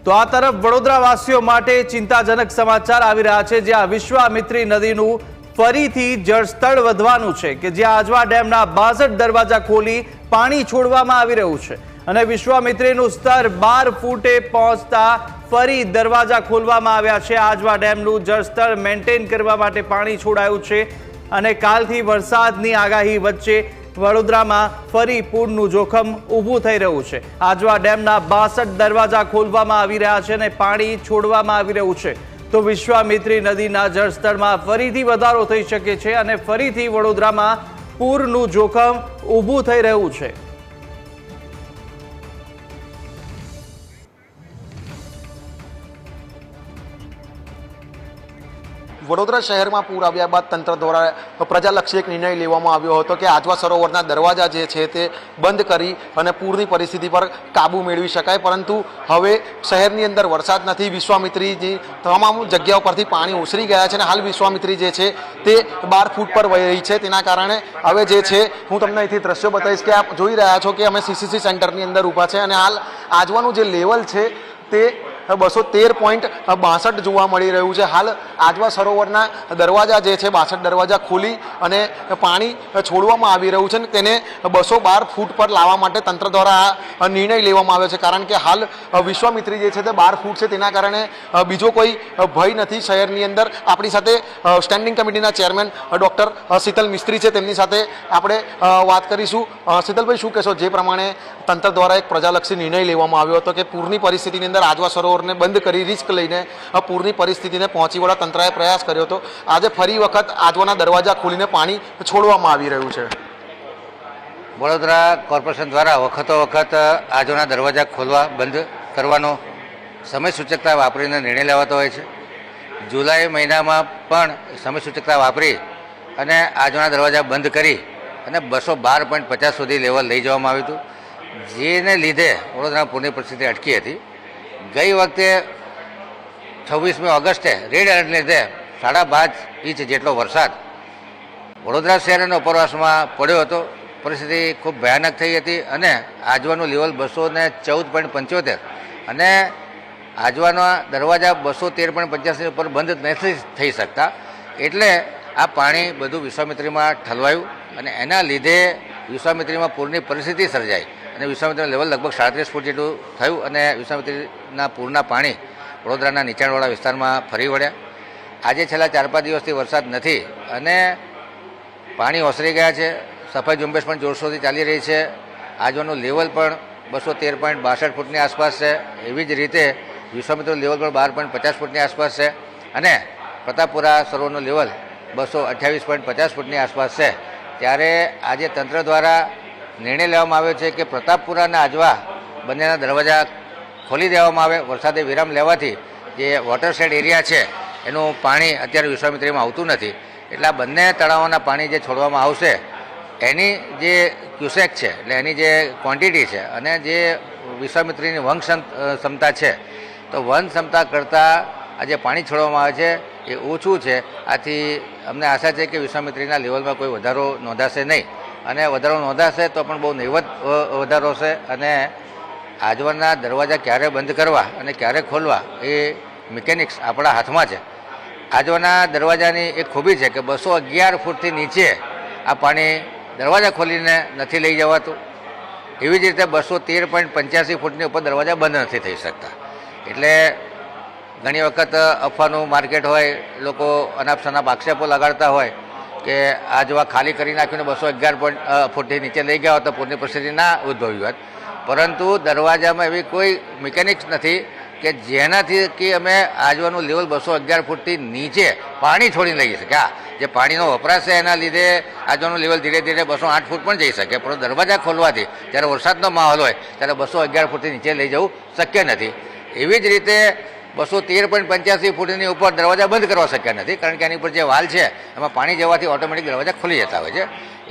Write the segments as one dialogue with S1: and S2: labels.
S1: તો આ તરફ વડોદરાવાસીઓ માટે ચિંતાજનક સમાચાર આવી રહ્યા છે, જ્યાં વિશ્વામિત્રી નદીનું ફરીથી જળસ્તર વધવાનું છે કે જ્યાં આજવા ડેમના 62 દરવાજા ખોલી પાણી છોડવામાં આવી રહ્યું છે અને વિશ્વામિત્રીનું સ્તર 12 ફૂટે પહોંચતા ફરી દરવાજા ખોલવામાં આવ્યા છે। આજવા ડેમનું જળસ્તર મેન્ટેન કરવા માટે પાણી છોડાયું છે અને કાલથી વરસાદની આગાહી વચ્ચે વડોદરામાં ફરી પૂરનું જોખમ ઊભું થઈ રહ્યું છે। આજવા ડેમના 62 દરવાજા ખોલવામાં આવી રહ્યા છે અને પાણી છોડવામાં આવી રહ્યું છે, તો વિશ્વામિત્રી નદીના જળસ્તરમાં ફરીથી વધારો થઈ શકે છે અને ફરીથી વડોદરામાં પૂરનું જોખમ ઊભું થઈ રહ્યું છે।
S2: વડોદરા શહેરમાં પૂર આવ્યા બાદ તંત્ર દ્વારા પ્રજાલક્ષી એક નિર્ણય લેવામાં આવ્યો હતો કે આજવા સરોવરના દરવાજા જે છે તે બંધ કરી અને પૂરની પરિસ્થિતિ પર કાબૂ મેળવી શકાય, પરંતુ હવે શહેરની અંદર વરસાદ નથી। વિશ્વામિત્રીજી તમામ જગ્યાઓ પરથી પાણી ઓસરી ગયા છે અને હાલ વિશ્વામિત્રી જે છે તે 12 ફૂટ પર વહી રહી છે। તેના કારણે હવે જે છે હું તમને અહીંથી દ્રશ્યો બતાવીશ કે આપ જોઈ રહ્યા છો કે અમે સીસીસી સેન્ટરની અંદર ઊભા છે અને હાલ આજવાનું જે લેવલ છે તે 213.62 જોવા મળી રહ્યું છે। હાલ આજવા સરોવરના દરવાજા જે છે 62 દરવાજા ખોલી અને પાણી છોડવામાં આવી રહ્યું છે અને તેને 212 ફૂટ પર લાવવા માટે તંત્ર દ્વારા આ નિર્ણય લેવામાં આવ્યો છે, કારણ કે હાલ વિશ્વામિત્રી જે છે તે 12 ફૂટ છે, તેના કારણે બીજો કોઈ ભય નથી શહેરની અંદર। આપણી સાથે સ્ટેન્ડિંગ કમિટીના ચેરમેન ડૉક્ટર શીતલ મિસ્ત્રી છે, તેમની સાથે આપણે વાત કરીશું। શીતલભાઈ, શું કહેશો? જે પ્રમાણે તંત્ર દ્વારા એક પ્રજાલક્ષી નિર્ણય લેવામાં આવ્યો હતો કે પૂરની પરિસ્થિતિની અંદર આજવા સરોવરને બંધ કરી રિસ્ક લઈને પૂરની પરિસ્થિતિને પહોંચી વળવા તંત્રએ પ્રયાસ કર્યો હતો, આજે ફરી વખત આજવાના દરવાજા ખોલીને પાણી છોડવામાં આવી રહ્યું છે।
S3: વડોદરા કોર્પોરેશન દ્વારા વખતો વખત આજવાના દરવાજા ખોલવા બંધ કરવાનો સમય સૂચકતા વાપરીને નિર્ણય લેવાતો હોય છે। જુલાઈ મહિનામાં પણ સમય સૂચકતા વાપરી અને આજવાના દરવાજા બંધ કરી અને 212.50 સુધી લેવલ લઈ જવામાં આવ્યું હતું, જેને લીધે વડોદરા પૂરની પરિસ્થિતિ અટકી હતી। ગઈ વખતે 26મી ઓગસ્ટે રેડ એલર્ટને લીધે 5.5 ઇંચ જેટલો વરસાદ વડોદરા શહેર અને ઉપરવાસમાં પડ્યો હતો। પરિસ્થિતિ ખૂબ ભયાનક થઈ હતી અને આજવાનું લેવલ 214.75 અને આજવાના દરવાજા 213.85 ઉપર બંધ નથી થઈ શકતા, એટલે આ પાણી બધું વિશ્વામિત્રીમાં ઠલવાયું અને એના લીધે વિશ્વામિત્રીમાં પૂરની પરિસ્થિતિ સર્જાઈ અને વિશ્વામિત્રીનું લેવલ લગભગ 37 ફૂટ જેટલું થયું અને વિશ્વામિત્રીના પૂરના પાણી વડોદરાના નીચાણવાળા વિસ્તારમાં ફરી વળ્યા। આજે છેલ્લા 4-5 દિવસથી વરસાદ નથી અને પાણી ઓસરી ગયા છે। સફાઈ ઝુંબેશ પણ જોરશોરથી ચાલી રહી છે। આજવાનું લેવલ પણ 213.62 ફૂટની આસપાસ છે। એવી જ રીતે વિશ્વામિત્રીનું લેવલ પણ 12.50 ફૂટની આસપાસ છે અને પ્રતાપપુરા સરોવરનું લેવલ 228.50 ફૂટની આસપાસ છે। ત્યારે આજે તંત્ર દ્વારા નિર્ણય લેવામાં આવ્યો છે કે પ્રતાપપુરા અને આજવા બંનેના દરવાજા ખોલી દેવામાં આવે। વરસાદે વિરામ લેવાથી જે વોટરશેડ એરિયા છે એનું પાણી અત્યારે વિશ્વામિત્રીમાં આવતું નથી, એટલે આ બંને તળાવોના પાણી જે છોડવામાં આવશે એની જે ક્યુસેક છે એટલે એની જે ક્વોન્ટિટી છે અને જે વિશ્વામિત્રીની વહન ક્ષમતા છે, તો વહન ક્ષમતા કરતાં આ જે પાણી છોડવામાં આવે છે એ ઓછું છે। આથી અમને આશા છે કે વિશ્વામિત્રીના લેવલમાં કોઈ વધારો નોંધાશે નહીં અને વધારો નોંધાશે તો પણ બહુ નહીવત વધારો છે અને આજવાના દરવાજા ક્યારે બંધ કરવા અને ક્યારે ખોલવા એ મિકેનિક્સ આપણા હાથમાં છે। આજવાના દરવાજાની એક ખૂબી છે કે 211 ફૂટથી નીચે આ પાણી દરવાજા ખોલીને નથી લઈ જવાતું, એવી જ રીતે 213.85 ફૂટની ઉપર દરવાજા બંધ નથી થઈ શકતા। એટલે ઘણી વખત અફવાનું માર્કેટ હોય, લોકો અનાપ શનાપ આક્ષેપો લગાડતા હોય કે આજવા ખાલી કરી નાખીને 211 ફૂટથી નીચે લઈ ગયા હોત તો પૂરની પરિસ્થિતિ ના ઉદ્ભવી હોત, પરંતુ દરવાજામાં એવી કોઈ મિકેનિક્સ નથી કે જેનાથી કે અમે આજવાનું લેવલ 211 ફૂટથી નીચે પાણી છોડીને લઈ શકીએ। હા, જે પાણીનો વપરાશ છે એના લીધે આજવાનું લેવલ ધીરે ધીરે 208 ફૂટ પણ જઈ શકે, પરંતુ દરવાજા ખોલવાથી જ્યારે વરસાદનો માહોલ હોય ત્યારે 211 ફૂટથી નીચે લઈ જવું શક્ય નથી। એવી જ રીતે 213.85 ફૂટની ઉપર દરવાજા બંધ કરવા શક્ય નથી, કારણ કે એની ઉપર જે વાલ છે એમાં પાણી જવાથી ઓટોમેટિક દરવાજા ખુલી જતા હોય છે।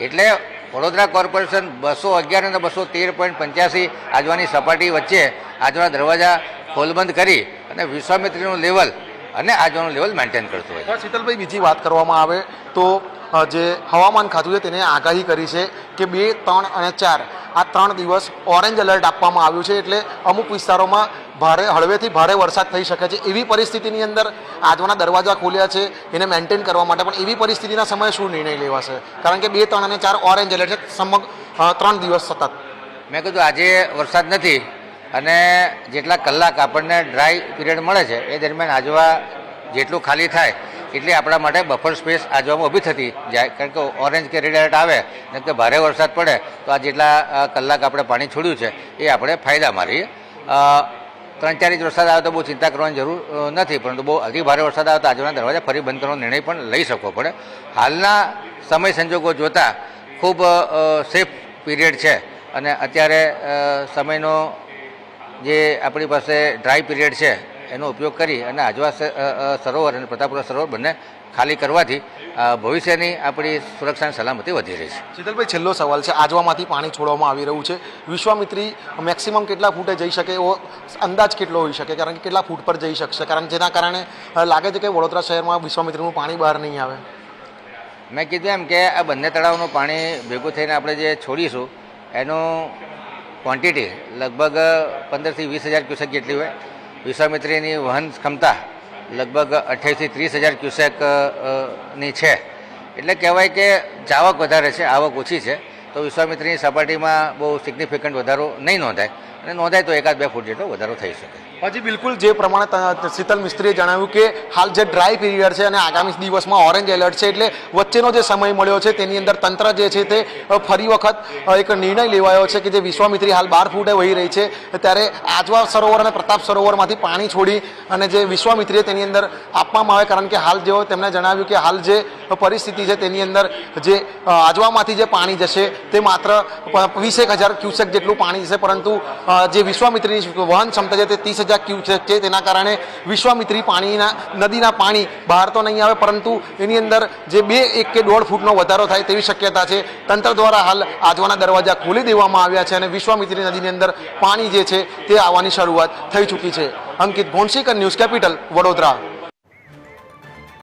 S3: એટલે વડોદરા કોર્પોરેશન 211 અને 213.85 આજવાની સપાટી વચ્ચે આજવાના દરવાજા ખોલબંધ કરી અને વિશ્વામિત્રીનું લેવલ અને આજવાનું લેવલ મેન્ટેન કરતું હોય।
S2: શીતલભાઈ, બીજી વાત કરવામાં આવે તો જે હવામાન ખાતું છે તેને આગાહી કરી છે કે 2, 3 અને 4 આ 3 દિવસ ઓરેન્જ એલર્ટ આપવામાં આવ્યું છે, એટલે અમુક વિસ્તારોમાં હળવેથી ભારે વરસાદ થઈ શકે છે. એવી પરિસ્થિતિની અંદર આજવાના દરવાજા ખોલ્યા છે એને મેન્ટેન કરવા માટે, પણ એવી પરિસ્થિતિના સમયે શું નિર્ણય લેવાશે? કારણ કે 2, 3 અને 4 ઓરેન્જ એલર્ટ છે સમગ્ર 3 દિવસ સતત.
S3: મેં કીધું આજે વરસાદ નથી અને જેટલા કલાક આપણને ડ્રાય પીરિયડ મળે છે એ દરમિયાન આજવા જેટલું ખાલી થાય એટલી આપણા માટે બફર સ્પેસ આજવામાં ઊભી થતી જાય. કારણ કે ઓરેન્જ કે રેડ એલર્ટ આવે ને કે ભારે વરસાદ પડે તો આ જેટલા કલાક આપણે પાણી છોડ્યું છે એ આપણે ફાયદામાં રહીએ. 3-4 ઇંચ વરસાદ આવે તો બહુ ચિંતા કરવાની જરૂર નથી, પરંતુ બહુ અતિ ભારે વરસાદ આવે તો આજવાના દરવાજા ફરી બંધ કરવાનો નિર્ણય પણ લઈ શકવો પડે. હાલના સમય સંજોગો જોતાં ખૂબ સેફ પીરિયડ છે અને અત્યારે સમયનો જે આપણી પાસે ડ્રાય પીરિયડ છે એનો ઉપયોગ કરી અને આજવા સરોવર અને પ્રતાપપુરા સરોવર બંને ખાલી કરવાથી ભવિષ્યની આપણી સુરક્ષા અને સલામતી વધી રહી છે.
S2: શીતલભાઈ, છેલ્લો સવાલ છે. આજવામાંથી પાણી છોડવામાં આવી રહ્યું છે. વિશ્વામિત્રી મેક્સિમમ કેટલા ફૂટે જઈ શકે એવો અંદાજ કેટલો હોઈ શકે? કારણ કે કેટલા ફૂટ પર જઈ શકશે? કારણ જેના કારણે લાગે છે કે વડોદરા શહેરમાં વિશ્વામિત્રીનું પાણી બહાર નહીં આવે.
S3: મેં કીધું એમ કે આ બંને તળાવનું પાણી ભેગું થઈને આપણે જે છોડીશું એનું ક્વોન્ટિટી લગભગ 15,000 થી 20,000 ક્યુસેક જેટલી હોય. વિશ્વામિત્રીની વહન ક્ષમતા લગભગ 28,000 થી 30,000 ક્યુસેકની છે. એટલે કહેવાય કે જાવક વધારે છે, આવક ઓછી છે, તો વિશ્વામિત્રીની સપાટીમાં બહુ સિગ્નિફિકન્ટ વધારો નહીં નોંધાય, અને નોંધાય તો 1-2 ફૂટ જેટલો વધારો થઈ શકે.
S2: હજી બિલકુલ જે પ્રમાણે શીતલ મિસ્ત્રીએ જણાવ્યું કે હાલ જે ડ્રાય પીરિયડ છે અને આગામી દિવસમાં ઓરેન્જ એલર્ટ છે, એટલે વચ્ચેનો જે સમય મળ્યો છે તેની અંદર તંત્ર જે છે તે ફરી વખત એક નિર્ણય લેવાયો છે કે જે વિશ્વામિત્રી હાલ 12 ફૂટે વહી રહી છે, ત્યારે આજવા સરોવર અને પ્રતાપ સરોવરમાંથી પાણી છોડી અને જે વિશ્વામિત્રીએ તેની અંદર આપવામાં આવે. કારણ કે હાલ જેઓ તેમણે જણાવ્યું કે હાલ જે પરિસ્થિતિ છે તેની અંદર જે આજવામાંથી જે પાણી જશે તે માત્ર 21,000 ક્યુસેક જેટલું પાણી જશે, પરંતુ જે વિશ્વામિત્રીની વહન ક્ષમતા છે તે 30,000 ક્યુસેક છે. તેના કારણે વિશ્વામિત્રી નદીના પાણી બહાર તો નહીં આવે, પરંતુ એની અંદર જે 1 કે 1.5 ફૂટનો વધારો થાય તેવી શક્યતા છે. તંત્ર દ્વારા હાલ આજવાના દરવાજા ખોલી દેવામાં આવ્યા છે અને વિશ્વામિત્રી નદીની અંદર પાણી જે છે તે આવવાની શરૂઆત થઈ ચૂકી છે. અંકિત ઘોણસીકર, ન્યૂઝ કેપિટલ, વડોદરા.